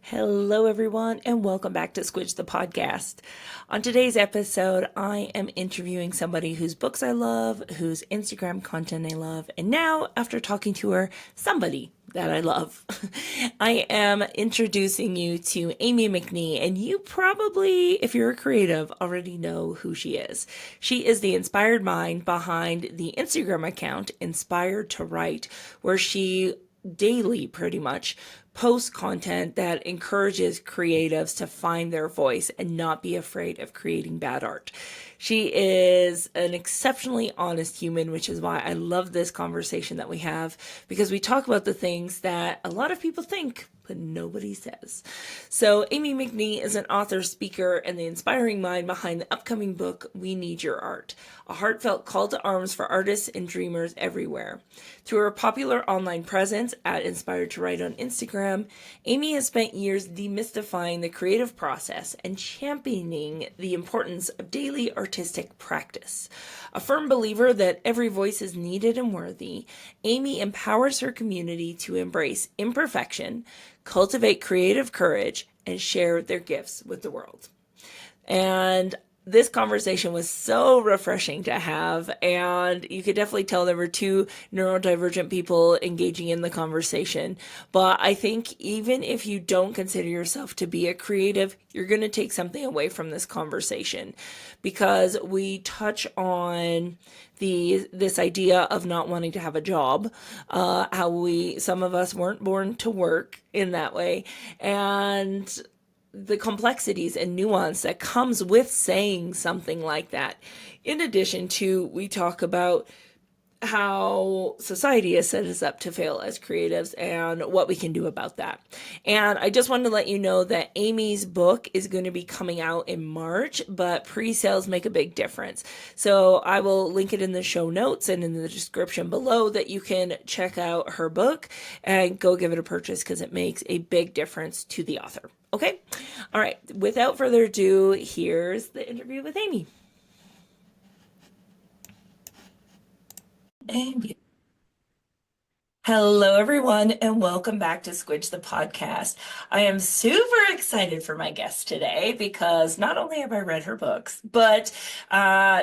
Hello, everyone, and welcome back to Squidge the podcast. On today's episode, I am interviewing somebody whose books I love, whose Instagram content I love, and now, after talking to her, somebody that I love. I am introducing you to Amie Mcnee, and you probably, if you're a creative, already know who she is. She is the inspired mind behind the Instagram account Inspired to Write, where she daily pretty much post content that encourages creatives to find their voice and not be afraid of creating bad art. She is an exceptionally honest human, which is why I love this conversation that we have, because we talk about the things that a lot of people think but nobody says. So Amie Mcnee is an author, speaker, and the inspiring mind behind the upcoming book, We Need Your Art, a heartfelt call to arms for artists and dreamers everywhere. Through her popular online presence at Inspired to Write on Instagram, Amie has spent years demystifying the creative process and championing the importance of daily artistic practice. A firm believer that every voice is needed and worthy, Amie empowers her community to embrace imperfection, cultivate creative courage, and share their gifts with the world. And this conversation was so refreshing to have, and you could definitely tell there were two neurodivergent people engaging in the conversation. But I think even if you don't consider yourself to be a creative, you're going to take something away from this conversation, because we touch on this idea of not wanting to have a job, how some of us weren't born to work in that way, and the complexities and nuance that comes with saying something like that. In addition to, we talk about how society has set us up to fail as creatives and what we can do about that. And I just wanted to let you know that Amie's book is going to be coming out in March, but pre-sales make a big difference. So I will link it in the show notes and in the description below that you can check out her book and go give it a purchase, because it makes a big difference to the author. Okay? All right. Without further ado, here's the interview with Amie. And hello, everyone, and welcome back to Squidge the podcast. I am super excited for my guest today because not only have I read her books, but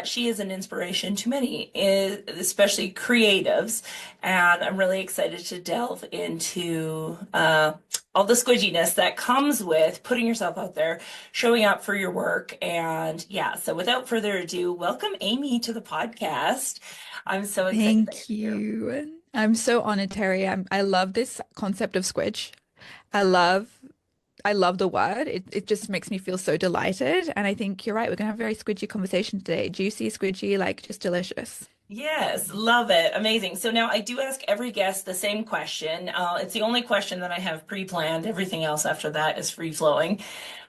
she is an inspiration to many, especially creatives. And I'm really excited to delve into all the squidginess that comes with putting yourself out there, showing up for your work. And yeah, so without further ado, welcome Amie to the podcast. I'm so excited that Thank you're here. you. I'm so honored, Terry. I love this concept of squidge. I love I love the word. It just makes me feel so delighted. And I think you're right. We're gonna have a very squidgy conversation today. Juicy, squidgy, like just delicious. Yes, love it. Amazing. So now I do ask every guest the same question. It's the only question that I have pre-planned. Everything else after that is free flowing.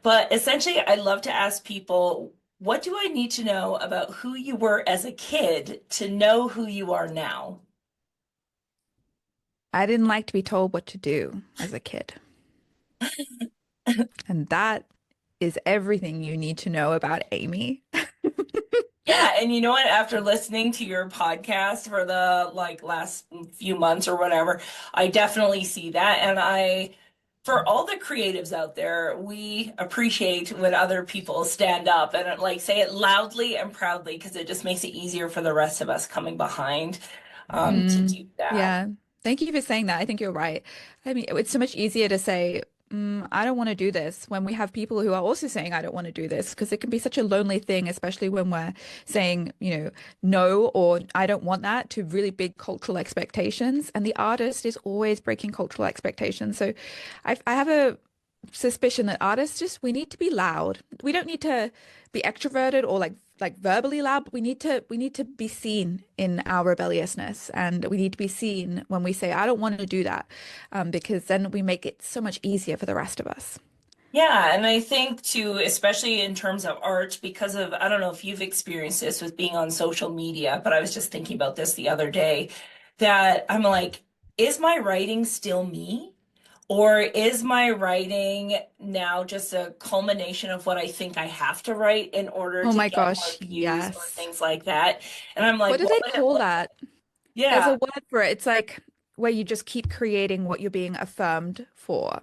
But essentially, I love to ask people, what do I need to know about who you were as a kid to know who you are now? I didn't like to be told what to do as a kid. And that is everything you need to know about Amie. Yeah, and you know what? After listening to your podcast for the last few months or whatever, I definitely see that. And for all the creatives out there, we appreciate when other people stand up and say it loudly and proudly, because it just makes it easier for the rest of us coming behind to do that. Yeah. Thank you for saying that. I think you're right. I mean, it's so much easier to say, I don't want to do this when we have people who are also saying, I don't want to do this, because it can be such a lonely thing, especially when we're saying, no, or I don't want that, to really big cultural expectations. And the artist is always breaking cultural expectations. So I have a suspicion that artists just we need to be loud. We don't need to be extroverted or like verbally loud, but we need to be seen in our rebelliousness, and we need to be seen when we say I don't want to do that, because then we make it so much easier for the rest of us. Yeah, and I think too, especially in terms of art, because of, I don't know if you've experienced this with being on social media, but I was just thinking about this the other day, that I'm like, is my writing still me? Or is my writing now just a culmination of what I think I have to write in order Oh to my get more gosh, views or yes. things like that? And I'm like, What do what they would it call look that? like? There's a Yeah. word for it. It's like where you just keep creating what you're being affirmed for.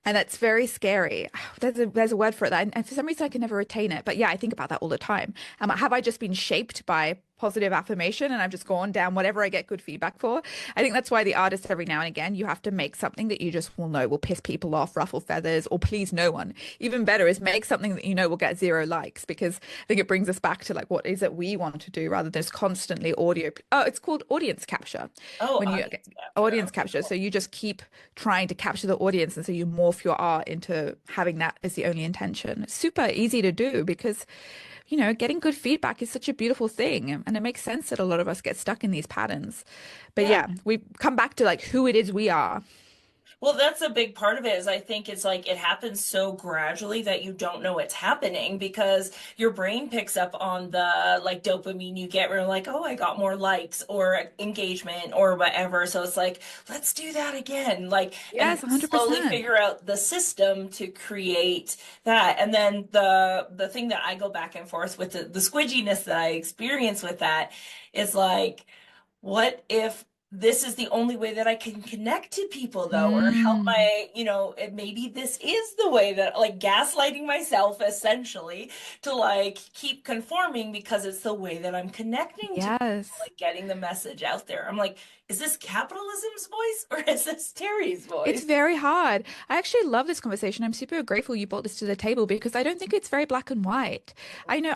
And that's very scary. There's a word for it, and for some reason I can never retain it. But yeah, I think about that all the time. Have I just been shaped by positive affirmation and I've just gone down whatever I get good feedback for? I think that's why the artist every now and again you have to make something that you just will know will piss people off, ruffle feathers, or please no one. Even better is make something that you know will get 0 likes, because I think it brings us back to like what is it we want to do rather than just constantly audio. Oh, it's called audience capture. Oh, When you audience capture. audience Okay, capture. So cool. you just keep trying to capture the audience, and so you morph your art into having that as the only intention. It's super easy to do because, getting good feedback is such a beautiful thing. And it makes sense that a lot of us get stuck in these patterns. But Yeah. yeah, we come back to like who it is we are. Well, that's a big part of it is I think it's like it happens so gradually that you don't know it's happening because your brain picks up on the like dopamine you get where you're like, oh, I got more likes or engagement or whatever. So it's like, let's do that again. Like, and Yes, slowly 100%. figure out the system to create that. And then the thing that I go back and forth with the squidginess that I experience with that is like, what if this is the only way that I can connect to people though, or help Mm, my, maybe this is the way that like gaslighting myself essentially to like keep conforming because it's the way that I'm connecting to people, yes. like getting the message out there. I'm like, is this capitalism's voice or is this Terry's It's voice? very hard. I actually love this conversation. I'm super grateful you brought this to the table because I don't think it's very black and white. I know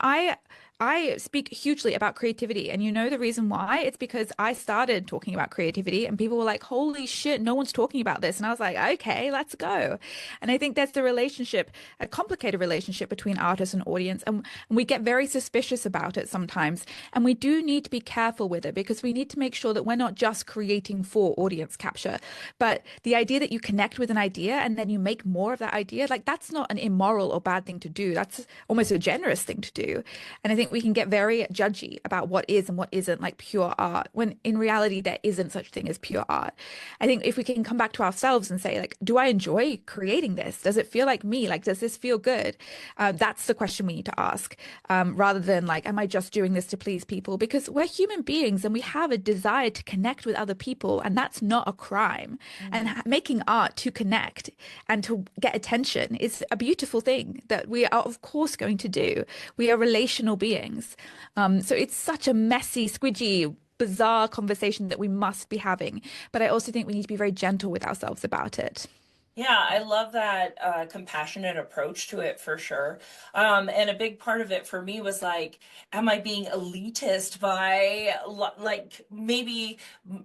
I speak hugely about creativity, and the reason why? It's because I started talking about creativity and people were like, "Holy shit, no one's talking about this." And I was like, "Okay, let's go." And I think that's the relationship, a complicated relationship between artist and audience, and we get very suspicious about it sometimes. And we do need to be careful with it because we need to make sure that we're not just creating for audience capture, but the idea that you connect with an idea and then you make more of that idea, like that's not an immoral or bad thing to do. That's almost a generous thing to do. And I think we can get very judgy about what is and what isn't like pure art, when in reality there isn't such thing as pure art. I think if we can come back to ourselves and say, like, do I enjoy creating this? Does it feel like me? Like, does this feel good? That's the question we need to ask, rather than like, am I just doing this to please people? Because we're human beings and we have a desire to connect with other people, and that's not a crime. And Mhm. making art to connect and to get attention is a beautiful thing that we are, of course, going to do. We are relational beings. So it's such a messy, squidgy, bizarre conversation that we must be having. But I also think we need to be very gentle with ourselves about it. Yeah, I love that compassionate approach to it for sure. And a big part of it for me was like, am I being elitist by like maybe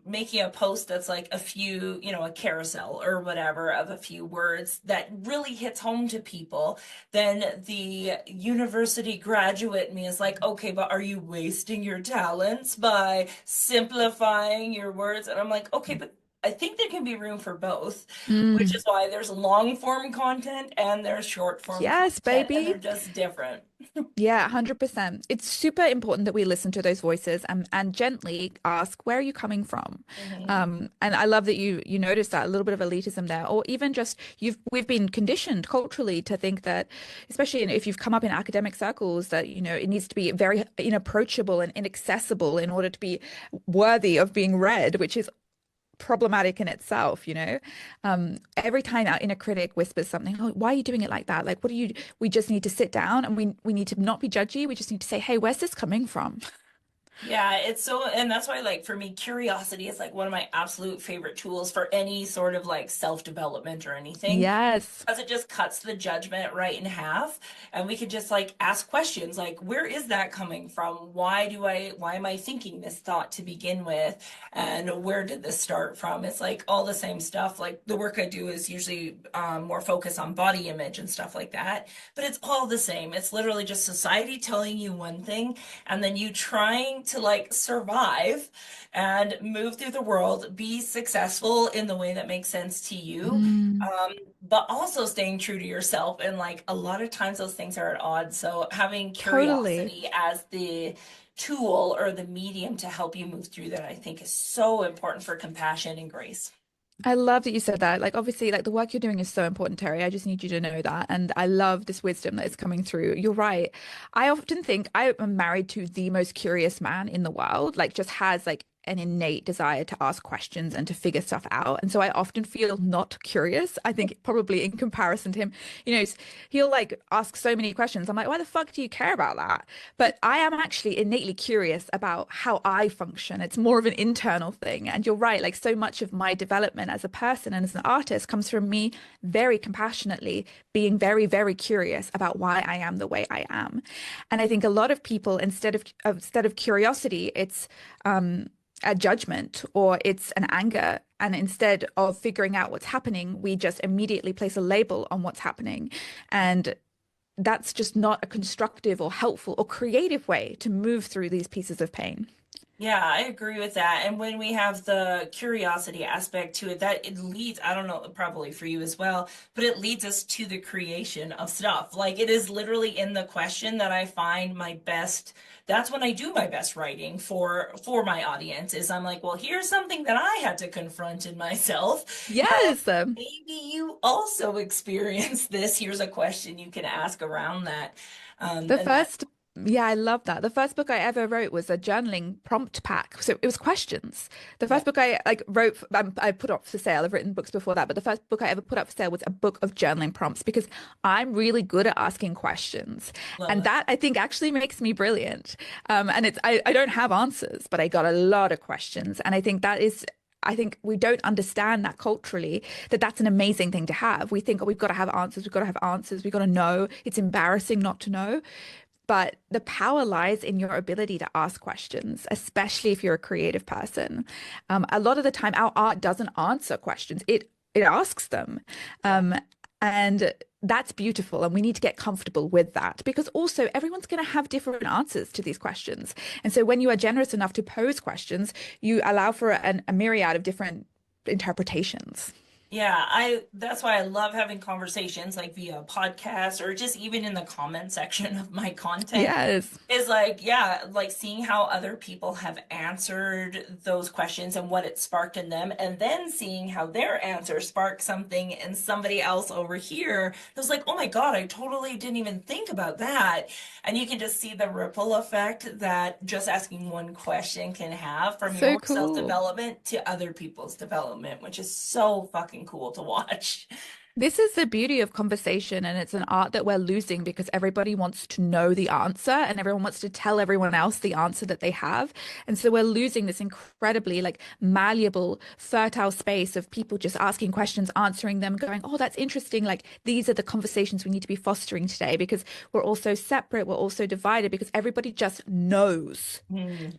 making a post that's like a few, a carousel or whatever of a few words that really hits home to people? Then the university graduate me is like, okay, but are you wasting your talents by simplifying your words? And I'm like, okay, but I think there can be room for both, which Mm. is why there's long form content and there's short form Yes, content, and they're baby. just different. Yeah, 100%. It's super important that we listen to those voices and gently ask, where are you coming from? Hmm. And I love that you noticed that a little bit of elitism there, or even just we've been conditioned culturally to think that, especially if you've come up in academic circles, that it needs to be very inapproachable and inaccessible in order to be worthy of being read, which is problematic in itself. Every time our inner critic whispers something, oh, why are you doing it like that? Like, what do you, we just need to sit down and we need to not be judgy. We just need to say, hey, where's this coming from? Yeah, it's so, and that's why, like, for me, curiosity is like one of my absolute favorite tools for any sort of like self-development or anything. Yes. Because it just cuts the judgment right in half, and we could just like ask questions like, where is that coming from? Why am I thinking this thought to begin with? And where did this start from? It's like all the same stuff. Like the work I do is usually more focused on body image and stuff like that, but it's all the same. It's literally just society telling you one thing and then you trying to like survive and move through the world, be successful in the way that makes sense to you, Mm, but also staying true to yourself. And like a lot of times those things are at odds. So having totally. curiosity as the tool or the medium to help you move through that, I think is so important for compassion and grace. I love that you said that. Like, obviously, like the work you're doing is so important, Terry. I just need you to know that. And I love this wisdom that is coming through. You're right. I often think I am married to the most curious man in the world, like, just has like an innate desire to ask questions and to figure stuff out. And so I often feel not curious. I think probably in comparison to him, he'll like ask so many questions. I'm like, why the fuck do you care about that? But I am actually innately curious about how I function. It's more of an internal thing. And you're right, like so much of my development as a person and as an artist comes from me very compassionately being very, very curious about why I am the way I am. And I think a lot of people, instead of curiosity, it's a judgment or it's an anger. And instead of figuring out what's happening, we just immediately place a label on what's happening. And that's just not a constructive or helpful or creative way to move through these pieces of pain. Yeah, I agree with that. And when we have the curiosity aspect to it, that it leads, I don't know, probably for you as well, but it leads us to the creation of stuff. Like it is literally in the question that I find my best, that's when I do my best writing for my audience is I'm like, well, here's something that I had to confront in myself. And Yes. maybe you also experienced this. Here's a question you can ask around that. The And that, first, yeah, I love that. The first book I ever wrote was a journaling prompt pack. So it was questions. The yeah, first book I like wrote, I put up for sale. I've written books before that, but the first book I ever put up for sale was a book of journaling prompts because I'm really good at asking questions. love And that. that I think actually makes me brilliant. And I don't have answers, but I got a lot of questions. And I think we don't understand that culturally, that that's an amazing thing to have. We think, oh, we've got to have answers. We've got to have answers. We've got to know. It's embarrassing not to know. But the power lies in your ability to ask questions, especially if you're a creative person. A lot of the time, our art doesn't answer questions; it asks them, Yeah. um, and that's beautiful. And we need to get comfortable with that because also everyone's going to have different answers to these questions. And so, when you are generous enough to pose questions, you allow for a myriad of different interpretations. Yeah, that's why I love having conversations like via podcast or just even in the comment section of my content Yes, is like, yeah, like seeing how other people have answered those questions and what it sparked in them, and then seeing how their answer sparked something in somebody else over here. It was like, oh my God, I totally didn't even think about that. And you can just see the ripple effect that just asking one question can have from so your cool. self-development to other people's development, which is so fucking cool to watch. This is the beauty of conversation, and it's an art that we're losing because everybody wants to know the answer and everyone wants to tell everyone else the answer that they have. And so we're losing this incredibly like malleable, fertile space of people just asking questions, answering them, going, oh, that's interesting. Like these are the conversations we need to be fostering today because we're all so separate, we're all so divided because everybody just knows. Hmm.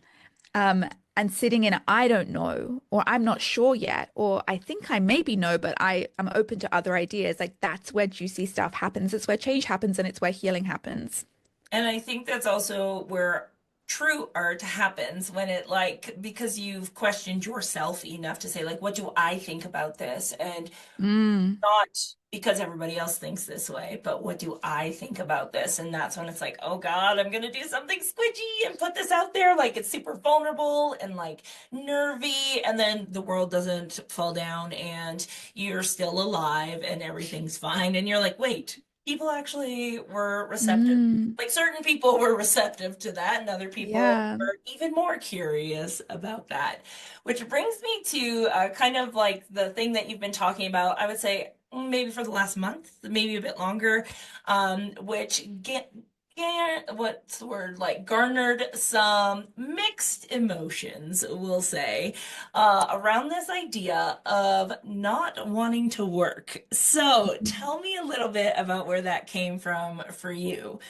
Um, and sitting in, I don't know, or I'm not sure yet, or I think I maybe know, but I am open to other ideas. Like that's where juicy stuff happens. It's where change happens and it's where healing happens. And I think that's also where true art happens when it like because you've questioned yourself enough to say like what do I think about this and Mm, not because everybody else thinks this way, but what do I think about this? And that's when it's like, oh God, I'm gonna do something squidgy and put this out there. Like it's super vulnerable and like nervy, and then the world doesn't fall down and you're still alive and everything's fine. And you're like, wait, people actually were receptive. mm, Like certain people were receptive to that, and other people yeah. were even more curious about that. Which brings me to kind of like the thing that you've been talking about, I would say maybe for the last month, maybe a bit longer, which what's the word, like garnered some mixed emotions, we'll say, around this idea of not wanting to work. So tell me a little bit about where that came from for you.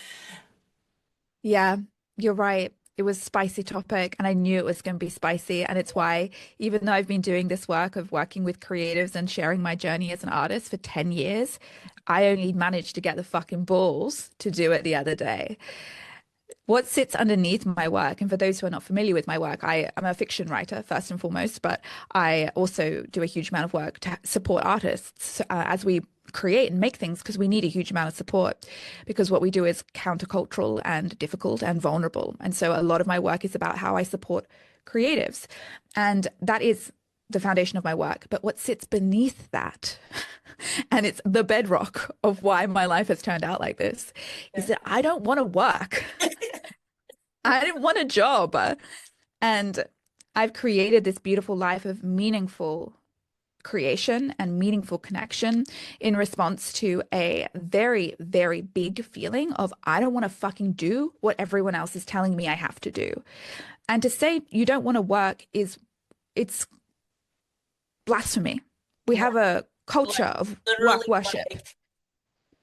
Yeah, you're right. It was a spicy topic, and I knew it was going to be spicy. And it's why, even though I've been doing this work of working with creatives and sharing my journey as an artist for 10 years, I only managed to get the fucking balls to do it the other day. What sits underneath my work, and for those who are not familiar with my work, I am a fiction writer first and foremost, but I also do a huge amount of work to support artists as we create and make things because we need a huge amount of support because what we do is countercultural and difficult and vulnerable. And so a lot of my work is about how I support creatives. And that is the foundation of my work. But what sits beneath that, and it's the bedrock of why my life has turned out like this, is that I don't want to work. I didn't want a job. And I've created this beautiful life of meaningful creation and meaningful connection in response to a very, very big feeling of I don't want to fucking do what everyone else is telling me I have to do. And to say you don't want to work is it's blasphemy. We Right. have a culture Like of literally work worship. like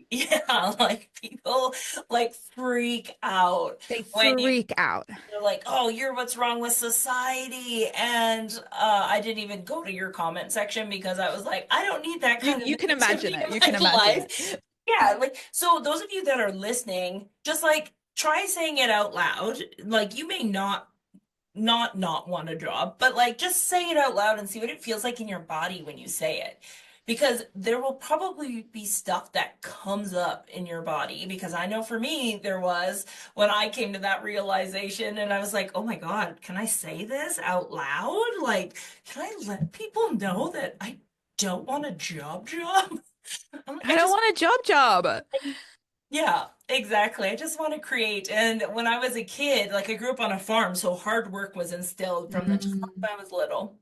yeah, like people like freak out They when freak out. they're like, "Oh, you're what's wrong with society." And I didn't even go to your comment section because I was like, I don't need that kind of You can imagine negativity it. in You can my imagine it. life. Yeah, like so those of you that are listening, just like try saying it out loud. Like you may not want a job, but like just say it out loud and see what it feels like in your body when you say it. Because there will probably be stuff that comes up in your body. Because I know for me, there was when I came to that realization and I was like, oh my God, can I say this out loud? Like, can I let people know that I don't want a job? I'm like, I don't want a job. yeah, exactly. I just want to create. And when I was a kid, like I grew up on a farm, so hard work was instilled from the time Mm, I was little.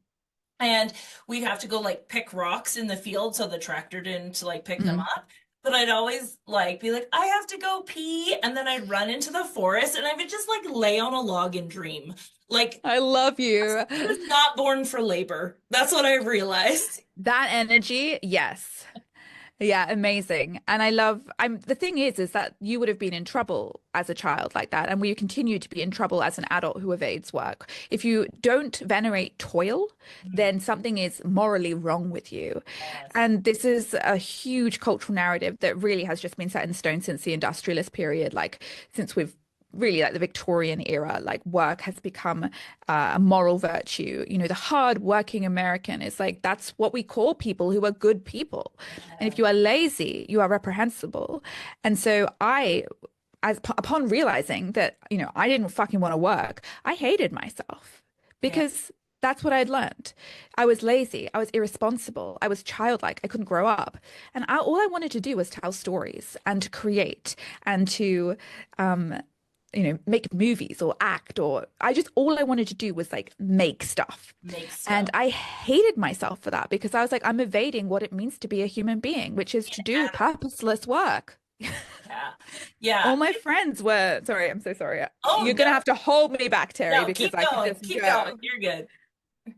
And we'd have to go like pick rocks in the field so the tractor didn't like pick them mm. up. But I'd always like be like, I have to go pee. And then I'd run into the forest and I would just like lay on a log and dream. Like I love you. I was not born for labor. That's what I realized. That energy, yes. Yeah, amazing. And I love the thing is that you would have been in trouble as a child like that, and we continue to be in trouble as an adult who evades work. If you don't venerate toil, Mhm. then something is morally wrong with you. Yes. And this is a huge cultural narrative that really has just been set in stone since the industrialist period, like since we've really like the Victorian era, like work has become a moral virtue. You know, the hard working American is like that's what we call people who are good people. And if Yeah. you are lazy, you are reprehensible. And so upon realizing that, I didn't fucking want to work, I hated myself Yeah. because that's what I'd learned. I was lazy. I was irresponsible. I was childlike. I couldn't grow up. And all I wanted to do was tell stories and to create and to, um, make movies or act or all I wanted to do was like make stuff. Make And stuff. I hated myself for that because I was like, I'm evading what it means to be a human being, which is to do purposeless work. Yeah. Yeah. All my friends were, sorry, I'm so sorry. Oh You're no, gonna have to hold me back, Terry, no, because I could just keep go. going. You're good.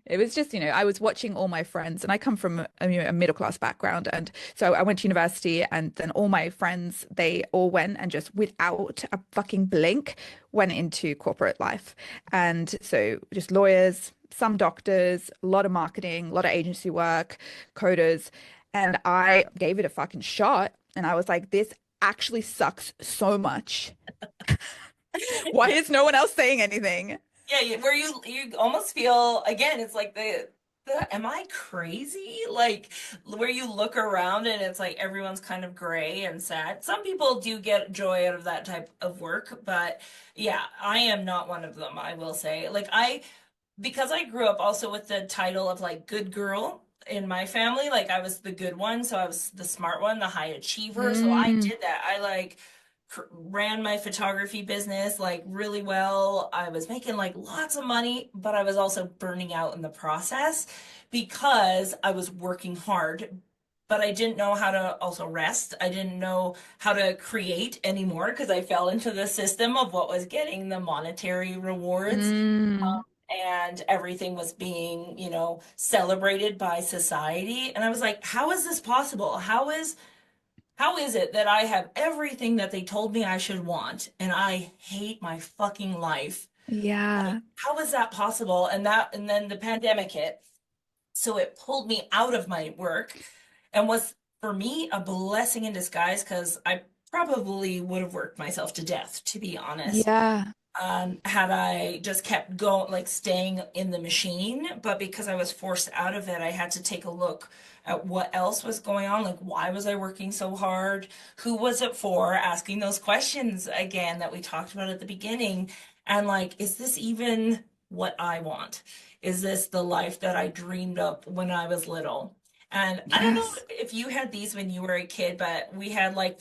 It was just, I was watching all my friends, and I come from a middle class background. And so I went to university, and then all my friends, they all went and just without a fucking blink went into corporate life. And so just lawyers, some doctors, a lot of marketing, a lot of agency work, coders. And I gave it a fucking shot. And I was like, this actually sucks so much. Why is no one else saying anything? Yeah, where you almost feel again, it's like the am I crazy? Like where you look around and it's like everyone's kind of gray and sad. Some people do get joy out of that type of work, but yeah, I am not one of them, I will say. Like because I grew up also with the title of like good girl in my family, like I was the good one, so I was the smart one, the high achiever. So I Mm, did that. I like ran my photography business like really well. I was making like lots of money, but I was also burning out in the process because I was working hard. But I didn't know how to also rest. I didn't know how to create anymore because I fell into the system of what was getting the monetary rewards mm. and everything was being, celebrated by society. And I was like, how is this possible? How is it that I have everything that they told me I should want and I hate my fucking life? Yeah. How is that possible? And then the pandemic hit. So it pulled me out of my work and was for me a blessing in disguise because I probably would have worked myself to death, to be honest, Yeah. had I just kept going, like staying in the machine. But because I was forced out of it, I had to take a look at what else was going on. Like, why was I working so hard? Who was it for? Asking those questions again that we talked about at the beginning. And like, is this even what I want? Is this the life that I dreamed up when I was little? And I don't know Yes. if you had these when you were a kid, but we had like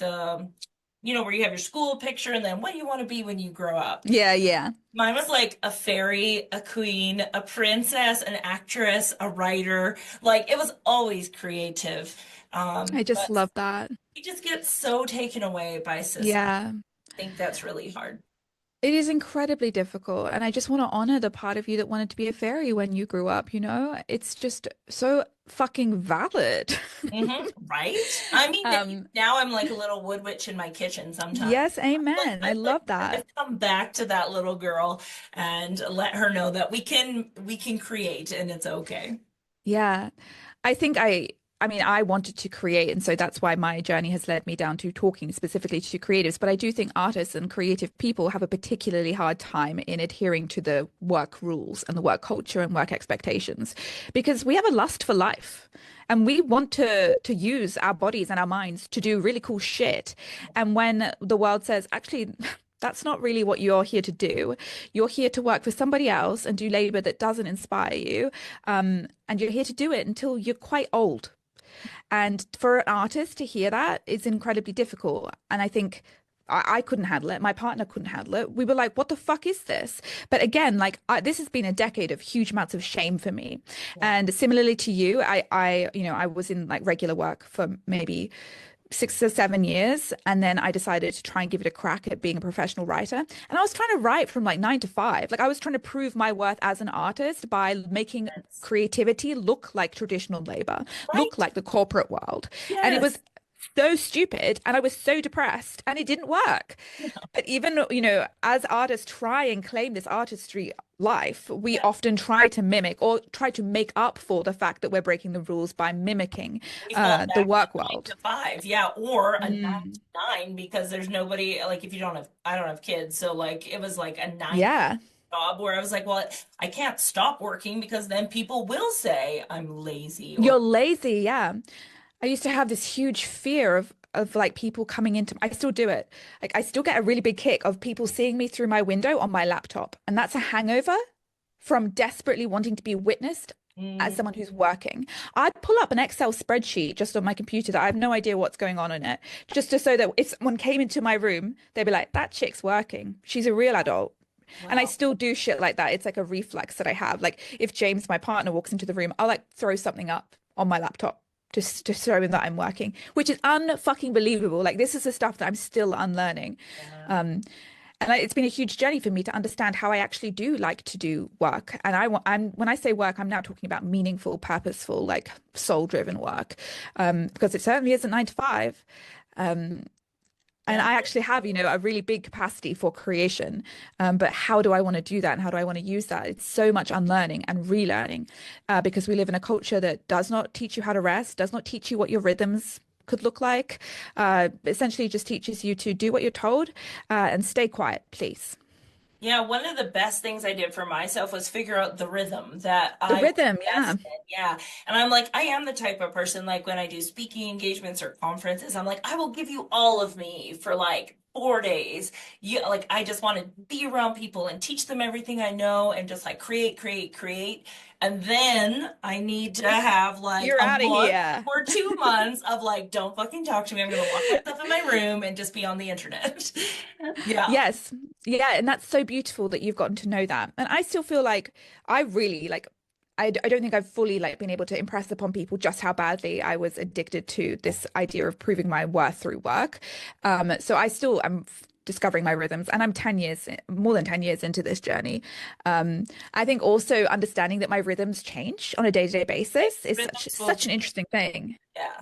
where you have your school picture and then what do you want to be when you grow up? Yeah, yeah. Mine was like a fairy, a queen, a princess, an actress, a writer. Like it was always creative. I just But love that. you just get so taken away by society. Yeah. I think that's really hard. It is incredibly difficult. And I just want to honor the part of you that wanted to be a fairy when you grew up, you know? It's just so fucking valid. Right? I mean, Um, now I'm like a little wood witch in my kitchen sometimes. yes, amen. I I'd like love to that. come back to that little girl and let her know that we can create and it's okay. Yeah. I think I mean I wanted to create and so that's why my journey has led me down to talking specifically to creatives, but I do think artists and creative people have a particularly hard time in adhering to the work rules and the work culture and work expectations because we have a lust for life and we want to use our bodies and our minds to do really cool shit. And when the world says actually that's not really what you're here to do. You're here to work for somebody else and do labor that doesn't inspire you. And you're here to do it until you're quite old. And for an artist to hear that is incredibly difficult. And I think I couldn't handle it. My partner couldn't handle it. We were like, what the fuck is this? But again, like this has been a decade of huge amounts of shame for me. Yeah. And similarly to you, I was in like regular work for maybe 6 or 7 years. And then I decided to try and give it a crack at being a professional writer. And I was trying to write from like 9 to 5. Like I was trying to prove my worth as an artist by making Yes. creativity look like traditional labor, look Right? like the corporate world. And it Yes. was so stupid and I was so depressed and it didn't work. But even, as artists try and claim this artistry life, we Yeah. often try to mimic or try to make up for the fact that we're breaking the rules by mimicking We fall the back to work nine world. to five. Yeah. Or a nine Mm. to nine because there's nobody like if you don't have I don't have kids. So like it was like a 9 to Yeah, job where I was like, well, I can't stop working because then people will say I'm lazy or you're lazy. Yeah. I used to have this huge fear of like people coming into I still do it. Like I still get a really big kick of people seeing me through my window on my laptop. And that's a hangover from desperately wanting to be witnessed as mm, someone who's working. I'd pull up an Excel spreadsheet just on my computer that I have no idea what's going on in it, just to so that if someone came into my room, they'd be like, that chick's working. She's a real adult. And I wow. still do shit like that. It's like a reflex that I have. Like if James, my partner, walks into the room, I'll like throw something up on my laptop just to show him that I'm working, which is unfucking believable. Like this is the stuff that I'm still unlearning. Yeah. Um, it's been a huge journey for me to understand how I actually do like to do work. And I'm when I say work, I'm now talking about meaningful, purposeful, like soul-driven work, because it certainly isn't 9 to 5. Um, and Yeah. I actually have, a really big capacity for creation. But how do I want to do that? And how do I want to use that? It's so much unlearning and relearning, because we live in a culture that does not teach you how to rest, does not teach you what your rhythms could look like. Essentially just teaches you to do what you're told, and stay quiet, please. Yeah, one of the best things I did for myself was figure out the rhythm that The I was rhythm, yeah. best in. Yeah. And I'm like, I am the type of person, like when I do speaking engagements or conferences, I'm like, I will give you all of me for like 4 days. You like, I just want to be around people and teach them everything I know and just like create, create, create. And then I need to have like You're a out of month here. or 2 months of like, don't fucking talk to me. I'm gonna lock myself in my room and just be on the internet. Yeah. Yes. Yeah, and that's so beautiful that you've gotten to know that. And I still feel like I really like I don't think I've fully like been able to impress upon people just how badly I was addicted to this idea of proving my worth through work. So I still am discovering my rhythms and I'm 10 years, more than 10 years into this journey. I think also understanding that my rhythms change on a day-to-day basis is Rhythms will such an change. interesting thing. Yeah.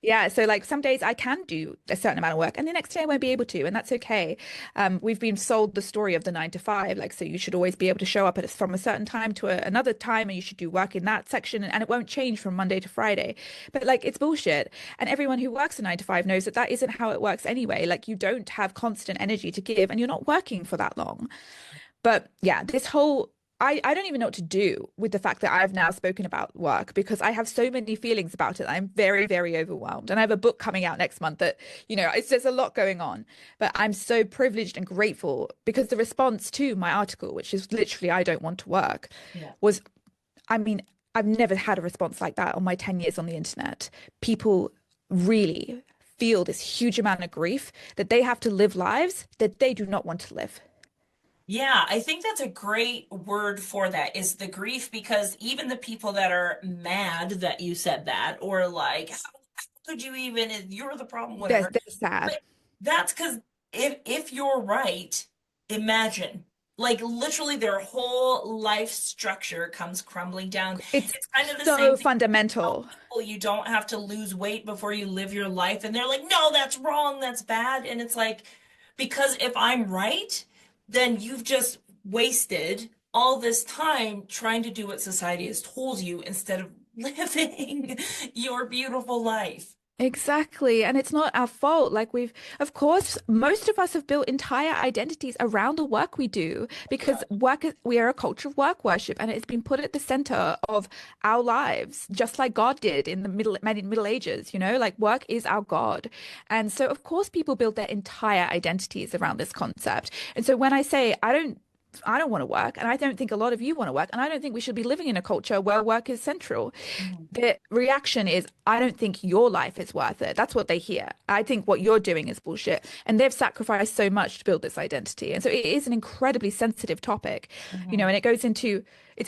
Yeah, so like some days I can do a certain amount of work and the next day I won't be able to, and that's okay. We've been sold the story of the 9 to 5, like so you should always be able to show up from a certain time to another time and you should do work in that section and it won't change from Monday to Friday. But like it's bullshit. And everyone who works a 9 to 5 knows that that isn't how it works anyway. Like you don't have constant energy to give and you're not working for that long. But yeah, this whole I don't even know what to do with the fact that I've now spoken about work because I have so many feelings about it. I'm very, very overwhelmed. And I have a book coming out next month that, there's a lot going on. But I'm so privileged and grateful because the response to my article, which is literally, I don't want to work, Yeah. was, I mean, I've never had a response like that on my 10 years on the internet. People really feel this huge amount of grief that they have to live lives that they do not want to live. Yeah, I think that's a great word for that is the grief because even the people that are mad that you said that or like, how could you even, you're the problem, whatever. They're sad. But that's because if you're right, imagine like literally their whole life structure comes crumbling down. It's It's kind of the same so thing. Tell fundamental. people you don't have to lose weight before you live your life, and they're like, no, that's wrong, that's bad. And it's like, because if I'm right, then you've just wasted all this time trying to do what society has told you instead of living your beautiful life. Exactly. And it's not our fault. Like of course, most of us have built entire identities around the work we do because we are a culture of work worship and it's been put at the center of our lives, just like God did in the Middle Ages, like work is our God. And so, of course, people build their entire identities around this concept. And so when I say I don't want to work, and I don't think a lot of you want to work, and I don't think we should be living in a culture where work is central. Mhm. The reaction is, I don't think your life is worth it. That's what they hear. I think what you're doing is bullshit. And they've sacrificed so much to build this identity. And so it is an incredibly sensitive topic, Mhm. and it goes into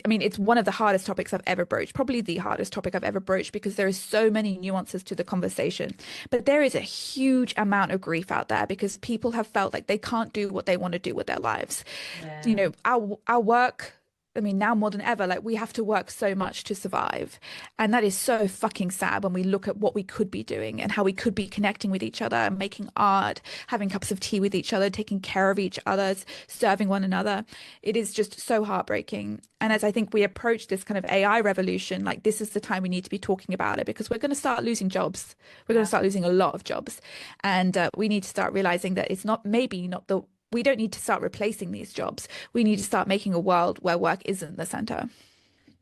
I mean, it's one of the hardest topics I've ever broached, probably the hardest topic I've ever broached because there is so many nuances to the conversation. But there is a huge amount of grief out there because people have felt like they can't do what they want to do with their lives. Yeah. Our work, I mean, now more than ever, like we have to work so much to survive. And that is so fucking sad when we look at what we could be doing and how we could be connecting with each other, making art, having cups of tea with each other, taking care of each other, serving one another. It is just so heartbreaking. And as I think we approach this kind of AI revolution, like this is the time we need to be talking about it because we're going to start losing jobs. We're going to Yeah. start losing a lot of jobs. And we need to start realizing that it's not maybe not the we don't need to start replacing these jobs. We need to start making a world where work isn't the center.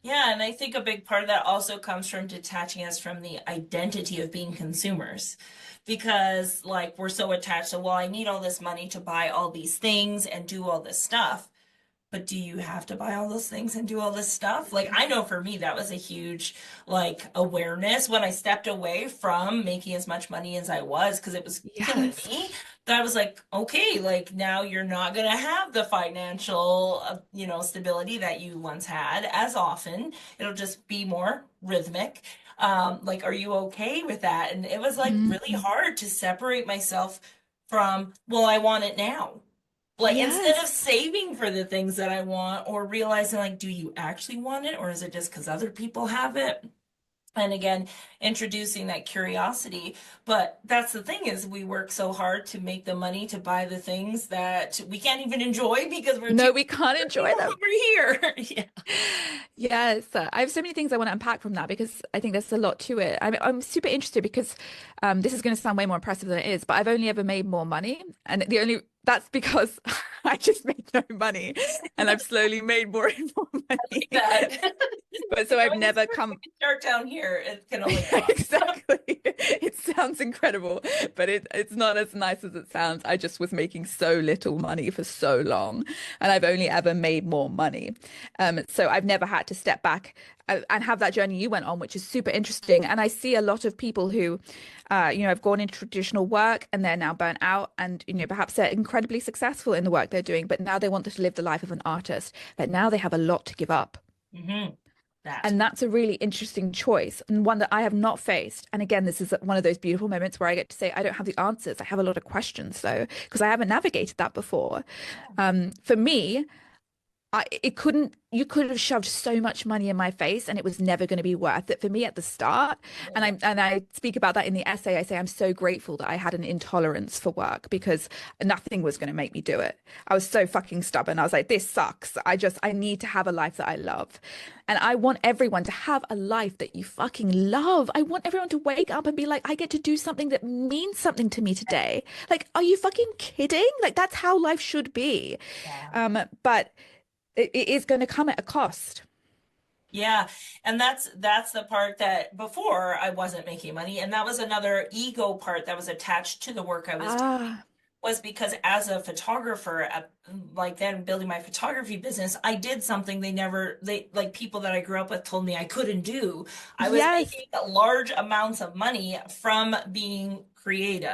Yeah, and I think a big part of that also comes from detaching us from the identity of being consumers. Because, like, we're so attached to, well, I need all this money to buy all these things and do all this stuff. But do you have to buy all those things and do all this stuff? Like, I know for me, that was a huge, like, awareness when I stepped away from making as much money as I was because it was killing Yes. me. That I was like, okay, like, now you're not going to have the financial, stability that you once had as often. It'll just be more rhythmic. Like, are you okay with that? And it was like really Mm. hard to separate myself from, well, I want it now. Like instead of Yes. saving for the things that I want or realizing like, do you actually want it or is it just because other people have it? And again, introducing that curiosity. But that's the thing is we work so hard to make the money to buy the things that we can't even enjoy because we're too No, we can't enjoy them. over here. Yes, I have so many things I want to unpack from that because I think there's a lot to it. I'm super interested because this is going to sound way more impressive than it is, but I've only ever made more money, and that's because I just made no money, and I've slowly made more and more money. That. But so I've Knowing this never person come. can start down here, it can only go up. Exactly. It sounds incredible, but it's not as nice as it sounds. I just was making so little money for so long, and I've only ever made more money. So I've never had to step back and have that journey you went on, which is super interesting. And I see a lot of people who, have gone into traditional work and they're now burnt out, and perhaps they're incredibly successful in the work they're doing, but now they want to live the life of an artist, but now they have a lot to give up. Hmm. That. And that's a really interesting choice and one that I have not faced. And again, this is one of those beautiful moments where I get to say, I don't have the answers. I have a lot of questions though, because I haven't navigated that before. For me, you could have shoved so much money in my face and it was never going to be worth it for me at the start. And I speak about that in the essay. I say I'm so grateful that I had an intolerance for work because nothing was going to make me do it. I was so fucking stubborn. I was like, this sucks. I need to have a life that I love. And I want everyone to have a life that you fucking love. I want everyone to wake up and be like, I get to do something that means something to me today. Like, are you fucking kidding? Like, that's how life should be. Yeah. But it is going to come at a cost. Yeah, and that's the part that before I wasn't making money, and that was another ego part that was attached to the work I was doing, Ah, was because as a photographer, like then building my photography business, I did something they like people that I grew up with told me I couldn't do. I was yes. making large amounts of money from being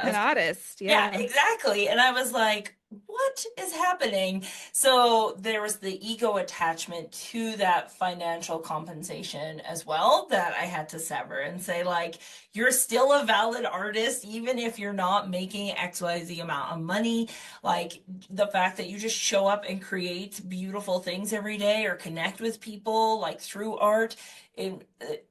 An creative. artist. Yeah, Yeah. exactly. And I was like, what is happening? So there was the ego attachment to that financial compensation as well that I had to sever and say, like, you're still a valid artist, even if you're not making XYZ amount of money. Like, the fact that you just show up and create beautiful things every day or connect with people, like, through art.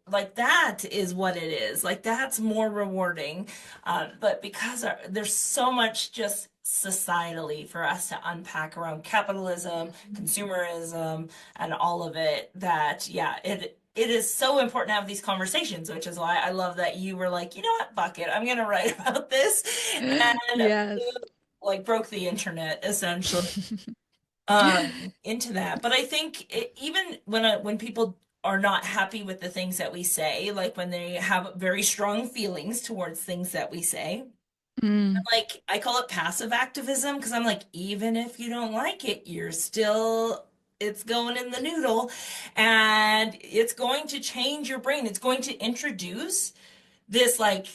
Like that is what it is. Like that's more rewarding, but because there's so much just societally for us to unpack around capitalism, consumerism, and all of it, that yeah, it is so important to have these conversations, which is why I love that you were like, you know what, fuck it, I'm gonna write about this, and Yes. like broke the internet essentially into that. But I think even when people are not happy with the things that we say, like when they have very strong feelings towards things that we say, Mm, like I call it passive activism because I'm like, even if you don't like it, you're still it's going in the noodle and it's going to change your brain. It's going to introduce this like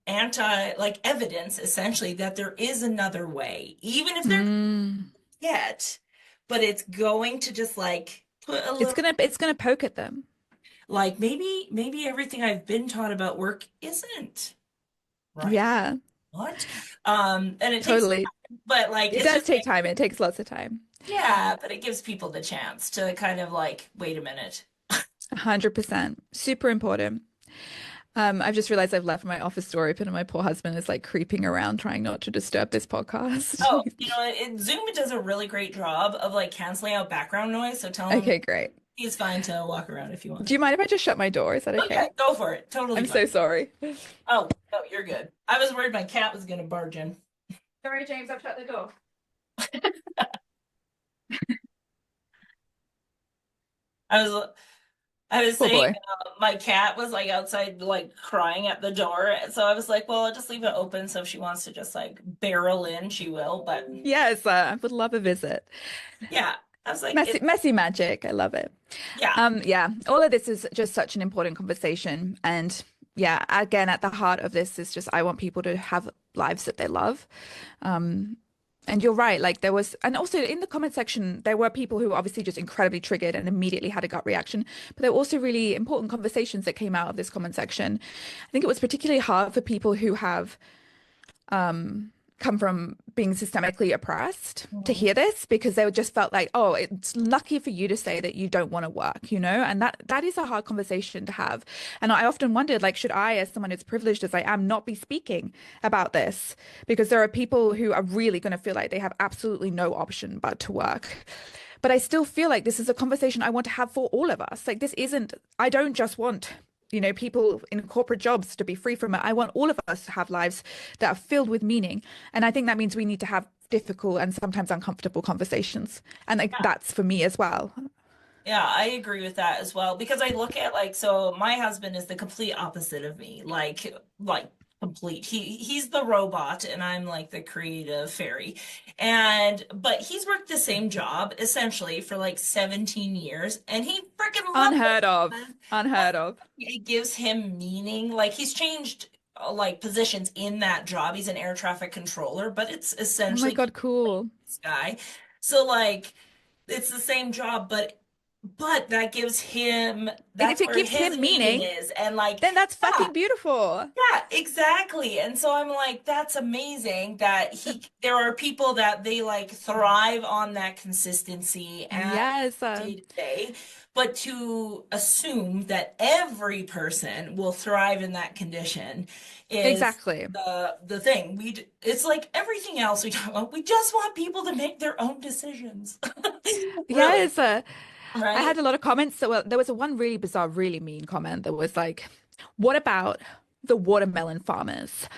anti like evidence essentially that there is another way, even if they're mm. yet, but it's going to just like put a little It's gonna poke at them. like maybe everything I've been taught about work isn't right. Yeah, What? And it takes totally. time, but like It it's does just take time. It takes lots of time. yeah, but it gives people the chance to kind of like, wait a minute. 100%. Super important. I've just realized I've left my office door open and my poor husband is like creeping around trying not to disturb this podcast. Oh, you know, Zoom does a really great job of like canceling out background noise, so tell him Okay, great. he's fine to walk around if he Do wants. you mind if I just shut my door? Is that Okay, okay? go for it. Totally I'm fine. so sorry. Oh, no, you're good. I was worried my cat was gonna barge in. Sorry, James, I've shut the door. I was I was Poor saying boy. my cat was like outside like crying at the door. So I was like, well, I'll just leave it open so if she wants to just like barrel in, she will. But Yes, I would love a visit. yeah, I was like, Messy, messy magic. I love it. yeah, Yeah, all of this is just such an important conversation. And yeah, again, at the heart of this is just I want people to have lives that they love. Um, and you're right, like there was, and also in the comment section, there were people who were obviously just incredibly triggered and immediately had a gut reaction. But there were also really important conversations that came out of this comment section. I think it was particularly hard for people who have come from being systemically oppressed to mhm, hear this because they just felt like, oh, it's lucky for you to say that you don't want to work, you know? And that is a hard conversation to have. And I often wondered, like, should I, as someone as privileged as I am, not be speaking about this? Because there are people who are really going to feel like they have absolutely no option but to work. But I still feel like this is a conversation I want to have for all of us. Like, this isn't, I don't just want people in corporate jobs to be free from it. I want all of us to have lives that are filled with meaning. And I think that means we need to have difficult and sometimes uncomfortable conversations. And like, yeah. that's for me as well. Yeah, I agree with that as well because I look at like so my husband is the complete opposite of me. Like complete. He's the robot and I'm like the creative fairy. And but he's worked the same job essentially for like 17 years and he freaking loves Unheard it. of. Unheard of. It gives him meaning. Like he's changed like positions in that job. He's an air traffic controller, but it's Oh my essentially God, cool. this guy. So like it's the same job, but that gives him And if that's it where gives his him meaning meaning, is. And like, then that's yeah, fucking beautiful. yeah, exactly. And so I'm like, that's amazing that there are people that they like thrive on that consistency and Yes. day to day, but to assume that every person will thrive in that condition is Exactly. the thing. It's like everything else we talk about. We just want people to make their own decisions. Really, Yes. I right? had a lot of comments. So there was a one really bizarre, really mean comment that was like, "What about the watermelon farmers?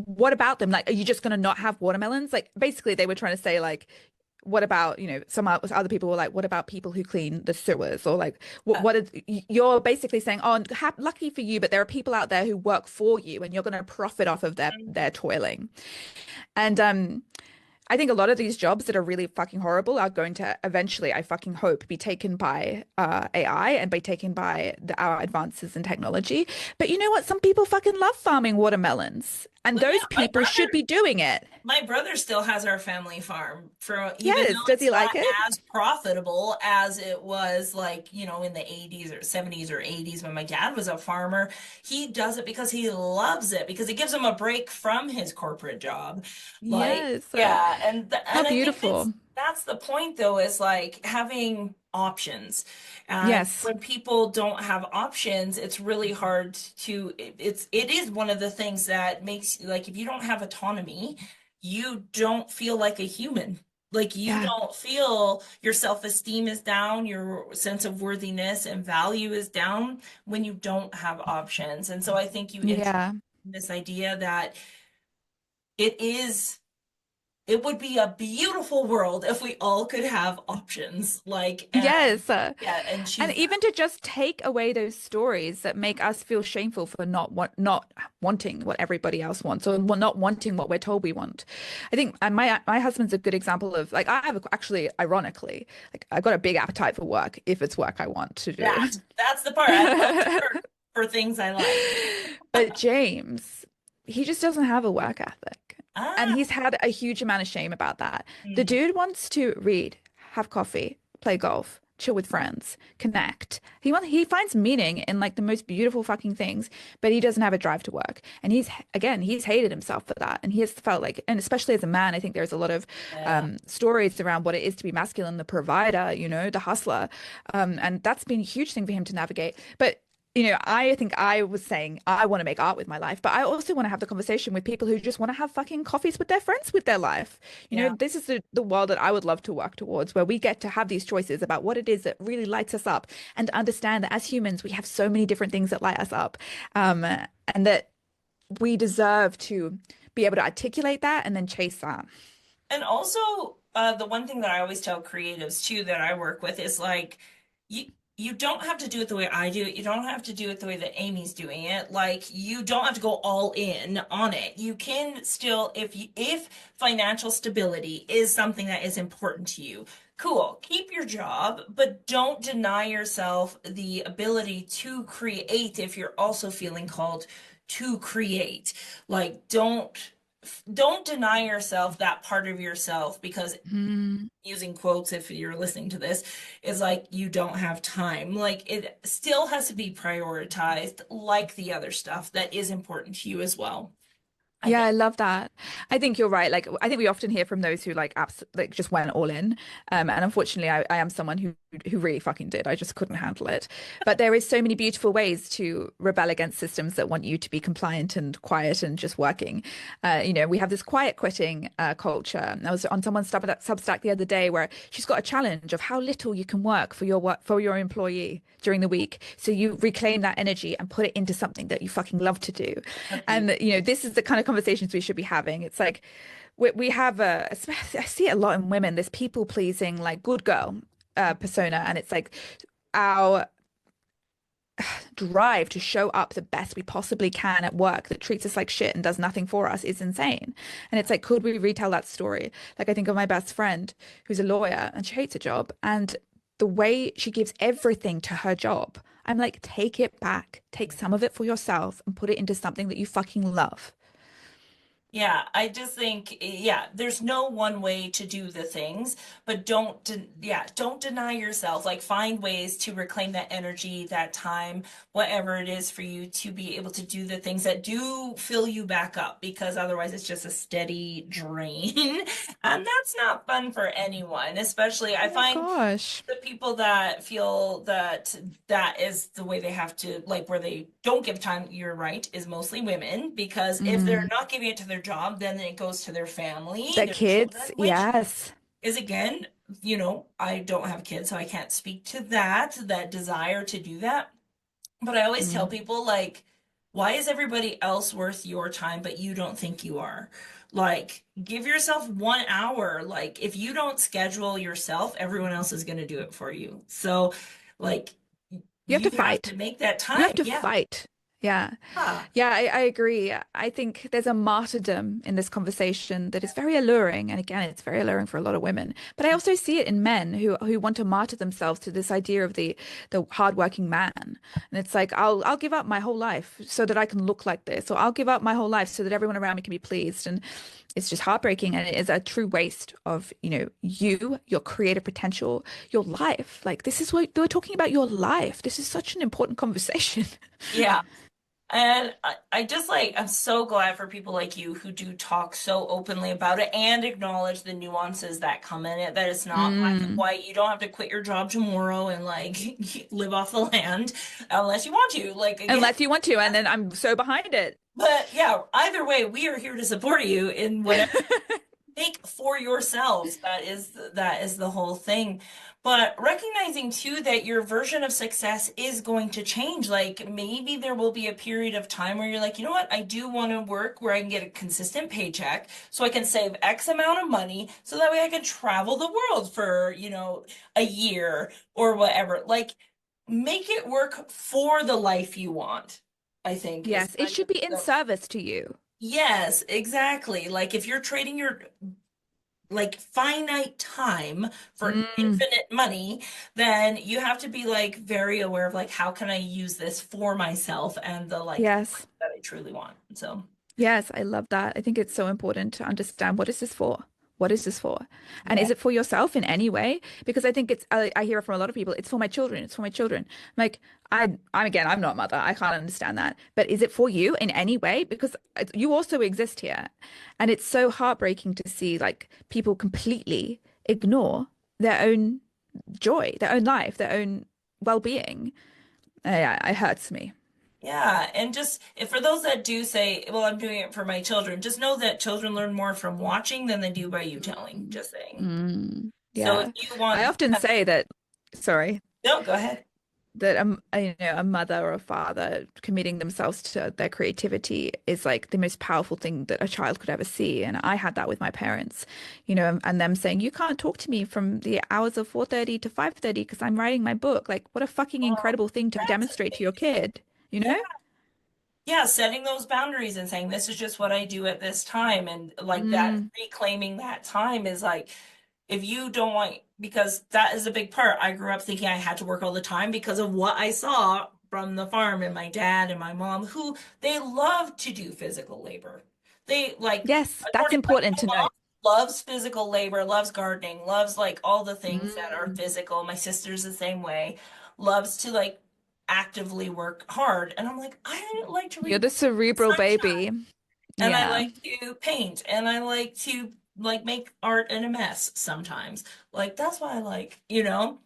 What about them? Like, are you just going to not have watermelons?" Like, basically, they were trying to say like, "What about, some other people were like, what about people who clean the sewers? Or like, what is, you're basically saying, oh, lucky for you, but there are people out there who work for you and you're going to profit off of their toiling." And I think a lot of these jobs that are really fucking horrible are going to eventually, I fucking hope, be taken by AI and be taken by our advances in technology. But you know what? Some people fucking love farming watermelons. And Well, those yeah, my people should brother be doing it. my brother still has our family farm for even Yes. though Does it's he like not it? as profitable as it was like, in the 80s or 70s or 80s when my dad was a farmer. He does it because he loves it because it gives him a break from his corporate job. Like, Yes. yeah, How and I think beautiful. that's the point though is like having options. And Yes. when people don't have options, it's really hard it is one of the things that makes like if you don't have autonomy, you don't feel like a human. Like you Yeah. don't feel your self-esteem is down, your sense of worthiness and value is down when you don't have options. And so I think you introduce Yeah. this idea that it is it would be a beautiful world if we all could have options. Like and Yes. yeah, and And choose that. even to just take away those stories that make us feel shameful for not wanting what everybody else wants or not wanting what we're told we want. I think and my husband's a good example of like actually ironically like I got a big appetite for work if it's work I want to do. That's the part. I love to work for things I like. But James, he just doesn't have a work ethic. And Ah. he's had a huge amount of shame about that. The Mm. dude wants to read, have coffee, play golf, chill with friends, connect. He finds meaning in like the most beautiful fucking things, but he doesn't have a drive to work. And he's hated himself for that. And he has felt like, and especially as a man, I think there's a lot of Yeah. stories around what it is to be masculine, the provider, the hustler. And that's been a huge thing for him to navigate. But I think I was saying I want to make art with my life, but I also want to have the conversation with people who just want to have fucking coffees with their friends with their life. Yeah. This is the world that I would love to work towards, where we get to have these choices about what it is that really lights us up and understand that as humans, we have so many different things that light us up. And that we deserve to be able to articulate that and then chase that. And also, the one thing that I always tell creatives too that I work with is like, you you don't have to do it the way I do it. You don't have to do it the way that Amy's doing it. Like, you don't have to go all in on it. You can still, if financial stability is something that is important to you, cool, keep your job, but don't deny yourself the ability to create if you're also feeling called to create. Like, don't deny yourself that part of yourself because Mm. using quotes if you're listening to this is like you don't have time. Like it still has to be prioritized like the other stuff that is important to you as well, I Yeah, think. I love that. I think you're right. Like, I think we often hear from those who like like just went all in. And unfortunately, I am someone who really fucking did. I just couldn't handle it. But there is so many beautiful ways to rebel against systems that want you to be compliant and quiet and just working. We have this quiet quitting culture. I was on someone's Substack the other day where she's got a challenge of how little you can work for your employee during the week. So you reclaim that energy and put it into something that you fucking love to do. That's And beautiful. this is the kind of conversations we should be having. It's like we have I see it a lot in women, this people pleasing, like good girl persona. And it's like our drive to show up the best we possibly can at work that treats us like shit and does nothing for us is insane. And it's like, could we retell that story? Like, I think of my best friend who's a lawyer and she hates her job. And the way she gives everything to her job, I'm like, take it back, take some of it for yourself and put it into something that you fucking love. Yeah, I just think, yeah, there's no one way to do the things, but don't deny yourself. Like, find ways to reclaim that energy, that time, whatever it is for you to be able to do the things that do fill you back up, because otherwise it's just a steady drain. And that's not fun for anyone, especially I Oh my find gosh. the people that feel that that is the way they have to like where they don't give time, you're right, is mostly women because if they're Mm. not giving it to their job then it goes to their family, The their children, kids, which yes. is again, I don't have kids so I can't speak to that desire to do that, but I always tell Mm. people, like, why is everybody else worth your time, but you don't think you are? Like, give yourself 1 hour. Like, if you don't schedule yourself, everyone else is going to do it for you. So, like, You have to you have to fight. make that You have time. to Yeah. fight. Yeah. Ah, Yeah, I agree. I think there's a martyrdom in this conversation that is very alluring. And again, it's very alluring for a lot of women. But I also see it in men who want to martyr themselves to this idea of the hardworking man. And it's like, I'll give up my whole life so that I can look like this, or I'll give up my whole life so that everyone around me can be pleased. And it's just heartbreaking. And it is a true waste of, your creative potential, your life. Like this is what we're talking about, your life. This is such an important conversation. yeah. And I just like, I'm so glad for people like you who do talk so openly about it and acknowledge the nuances that come in it, that it's not black and Mm. white. You don't have to quit your job tomorrow and like live off the land unless you want to. Like, again, Unless you want to, and then I'm so behind it. but yeah, either way, we are here to support you in whatever think for yourselves. That is the whole thing. But recognizing too that your version of success is going to change. Like maybe there will be a period of time where you're like, you know what, I do want to work where I can get a consistent paycheck so I can save X amount of money so that way I can travel the world for, a year or whatever. Like make it work for the life you want, I think is Yes, it kind should of be in the. service to you. Yes, exactly. Like if you're trading your like finite time for Mm. infinite money, then you have to be like very aware of like how can I use this for myself and the like Yes. that I truly want. So, Yes, I love that. I think it's so important to understand what is this for? What is this for? And yeah. is it for yourself in any way? Because I think I hear from a lot of people, it's for my children, it's for my children. I'm like, I'm not a mother. I can't understand that. But is it for you in any way? Because you also exist here. And it's so heartbreaking to see like people completely ignore their own joy, their own life, their own well-being. Yeah, it hurts me. Yeah, and just if for those that do say, well, I'm doing it for my children, just know that children learn more from watching than they do by you telling. Mm. Just saying. Mm, So if yeah. you I want, often say that, sorry, no, go ahead. that a mother or a father committing themselves to their creativity is like the most powerful thing that a child could ever see. And I had that with my parents, and them saying, you can't talk to me from the hours of 4:30 to 5:30 because I'm writing my book. Like, what a fucking Oh, incredible thing to that's demonstrate to your amazing. kid, you Yeah. know? Yeah, setting those boundaries and saying this is just what I do at this time and like that Mm, reclaiming that time is like if you don't want because that is a big part. I grew up thinking I had to work all the time because of what I saw from the farm and my dad and my mom who they love to do physical labor. They like yes, that's according like important to my mom note. loves physical labor, loves gardening, loves like all the things that are Mm. physical. My sister's the same way, loves to like actively work hard. And I'm like, I like to You're read the books in the cerebral sunshine baby. and I Yeah. like to paint and I like to like make art in a mess sometimes. Like that's what I like, you know?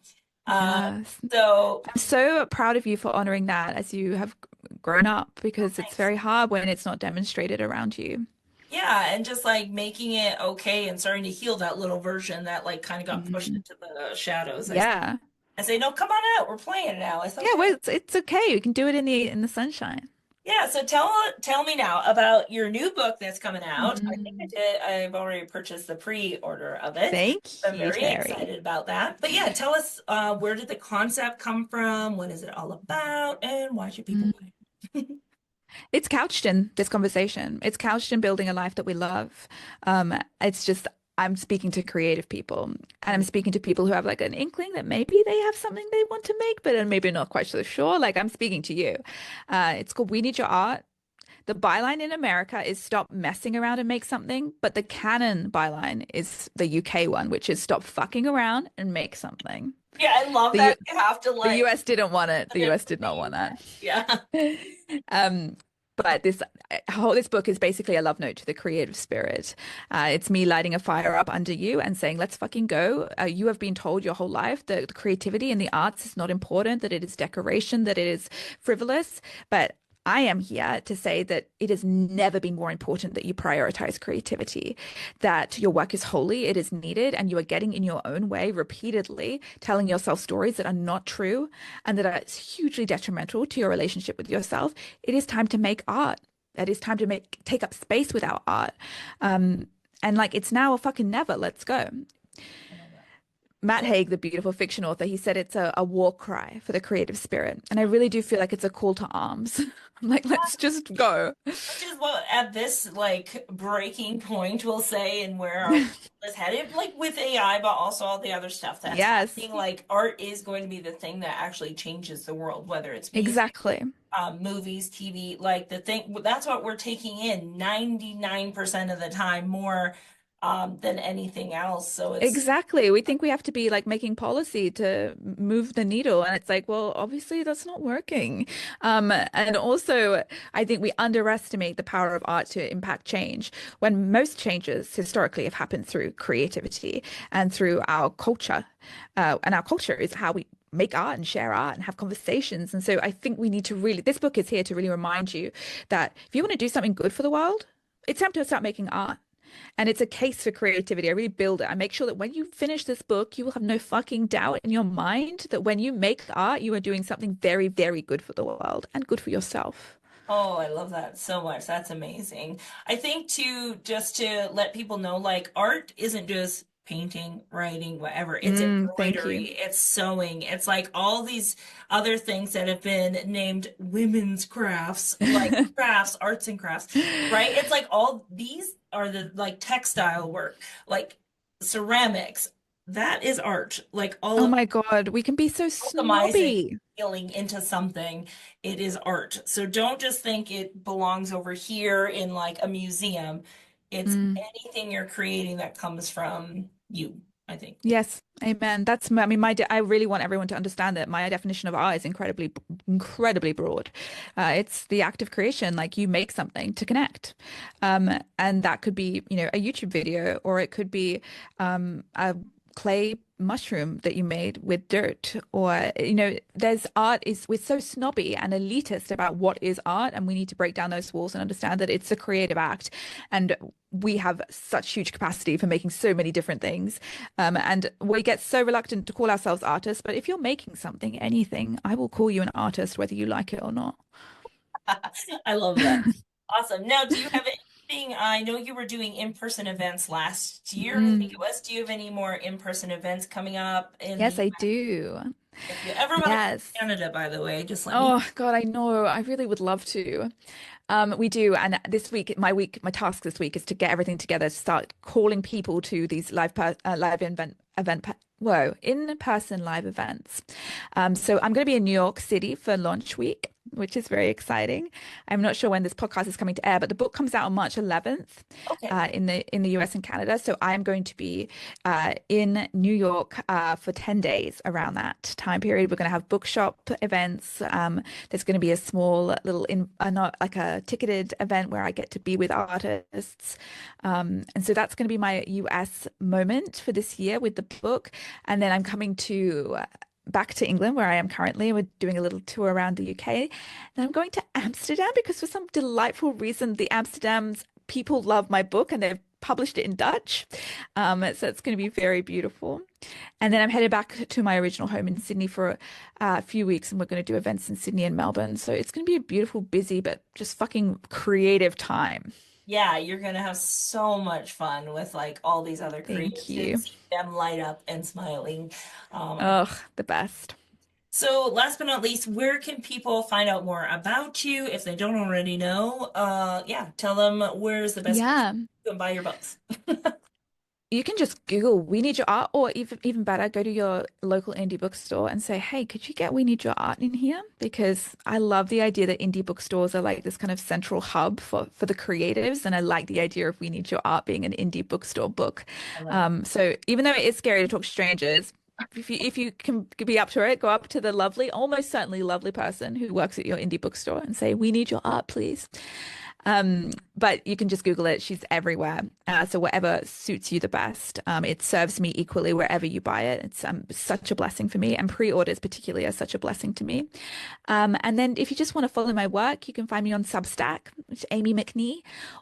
Uh, Yes. so I'm so proud of you for honoring that as you have grown up because it's thanks. very hard when it's not demonstrated around you. Yeah, and just like making it okay and starting to heal that little version that like kind of got pushed Mm. into the shadows. Yeah. I say, no, come on out. We're playing now. It's Yeah, okay. well, it's okay. You can do it in the sunshine. Yeah, so tell me now about your new book that's coming out. I think I Mm. did. I've already purchased the pre-order of it. Thank I'm you, very Terry. excited about that. But yeah, tell us where did the concept come from? What is it all about? And why should people Mm. buy it? It's couched in this conversation. It's couched in building a life that we love. It's just I'm speaking to creative people, and I'm speaking to people who have like an inkling that maybe they have something they want to make, but are maybe not quite so sure. Like I'm speaking to you. It's called We Need Your Art. The byline in America is stop messing around and make something, but the canon byline is the UK one, which is stop fucking around and make something. Yeah, I love The U that you have to the like US didn't want it. put The it US from did the not want that. US. Yeah. Um, but this book is basically a love note to the creative spirit. It's me lighting a fire up under you and saying, "Let's fucking go." You have been told your whole life that the creativity and the arts is not important, that it is decoration, that it is frivolous. But I am here to say that it has never been more important that you prioritize creativity, that your work is holy, it is needed, and you are getting in your own way repeatedly, telling yourself stories that are not true and that are hugely detrimental to your relationship with yourself. It is time to make art. It is time to take up space with our art. Um, and like it's now or fucking never. Let's go. I love that. Matt So Haig, the beautiful fiction author, he said it's a war cry for the creative spirit. And I really do feel like it's a call to arms. I'm like, let's just go. Which is what at this like breaking point we'll say and where our world is headed, like with AI, but also all the other stuff that's Yes, happening. Like art is going to be the thing that actually changes the world, whether it's music, exactly. movies, TV, like the thing that's what we're taking in 99% of the time more than anything else. So it's Exactly. We think we have to be like making policy to move the needle. And it's like, well, obviously that's not working. And also, I think we underestimate the power of art to impact change when most changes historically have happened through creativity and through our culture. And our culture is how we make art and share art and have conversations. And so I think we need to really, this book is here to really remind you that if you want to do something good for the world, it's time to start making art. And it's a case for creativity. I really build it. I make sure that when you finish this book, you will have no fucking doubt in your mind that when you make art, you are doing something very, very good for the world and good for yourself. Oh, I love that so much. That's amazing. I think too, just to let people know, like art isn't just painting, writing, whatever. It's Thank embroidery, you. it's sewing, it's like all these other things that have been named women's crafts, like crafts, arts and crafts, right? It's like all these are the like textile work, like ceramics. That is art. Like all Oh of my God, we can be so alchemizing snobby. feeling into something, it is art. So don't just think it belongs over here in like a museum. It's Mm. anything you're creating that comes from you, I think. Yes, amen. I mean, I really want everyone to understand that my definition of art is incredibly broad. It's the act of creation, like you make something to connect. And that could be, a YouTube video, or it could be a clay mushroom that you made with dirt, or there's art is we're so snobby and elitist about what is art, and we need to break down those walls and understand that it's a creative act, and we have such huge capacity for making so many different things, and we get so reluctant to call ourselves artists, but if you're making something, anything, I will call you an artist whether you like it or not. I love that. Awesome. Now, do you have anything? I know you were doing in-person events last year, I think it Mm. was. Do you have any more in-person events coming up in the Yes, I US? do. If you ever want to come to Yes. Canada, by the way, just let me. Oh God, I know. I really would love to. We do, and this my task this week is to get everything together, to start calling people to these live in-person live events. So I'm going to be in New York City for launch week, which is very exciting. I'm not sure when this podcast is coming to air, but the book comes out on March 11th, Okay. in the US and Canada. So I'm going to be in New York for 10 days around that time period. We're going to have bookshop events. There's going to be a small little not like a ticketed event where I get to be with artists. And so that's going to be my US moment for this year with the book. And then I'm coming to back to England, where I am currently. We're doing a little tour around the UK. And I'm going to Amsterdam because for some delightful reason, the Amsterdam's people love my book and they've published it in Dutch. So it's going to be very beautiful. And then I'm headed back to my original home in Sydney for a few weeks, and we're going to do events in Sydney and Melbourne. So it's going to be a beautiful, busy, but just fucking creative time. Yeah, you're gonna have so much fun with like all these other Thank creatives and you. see them light up and smiling. I think Oh, the best. so. Last but not least, where can people find out more about you if they don't already know? Yeah, tell them where's the best place Yeah. to buy your books. You can just Google "We Need Your Art," or even better, go to your local indie bookstore and say, "Hey, could you get We Need Your Art in here?" Because I love the idea that indie bookstores are like this kind of central hub for the creatives, and I like the idea of We Need Your Art being an indie bookstore book. I love it. So even though it is scary to talk to strangers, if you can be up to it, go up to the lovely, almost certainly lovely person who works at your indie bookstore and say, "We need your art, please." But you can just Google it. She's everywhere. So whatever suits you the best. It serves me equally wherever you buy it. It's such a blessing for me, and pre-orders particularly are such a blessing to me. And then if you just want to follow my work, you can find me on Substack, which is Amie Mcnee,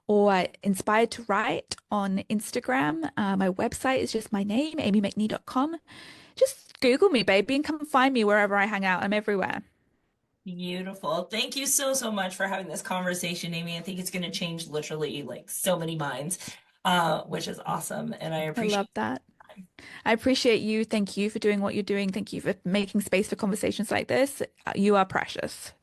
or Inspired to Write on Instagram. My website is just my name, amiemcnee.com. Just Google me, baby, and come find me wherever I hang out. I'm everywhere. Beautiful. Thank you so, so much for having this conversation, Amy. I think it's going to change literally like so many minds, which is awesome. And I I appreciate love that. I appreciate you. Thank you for doing what you're doing. Thank you for making space for conversations like this. You are precious.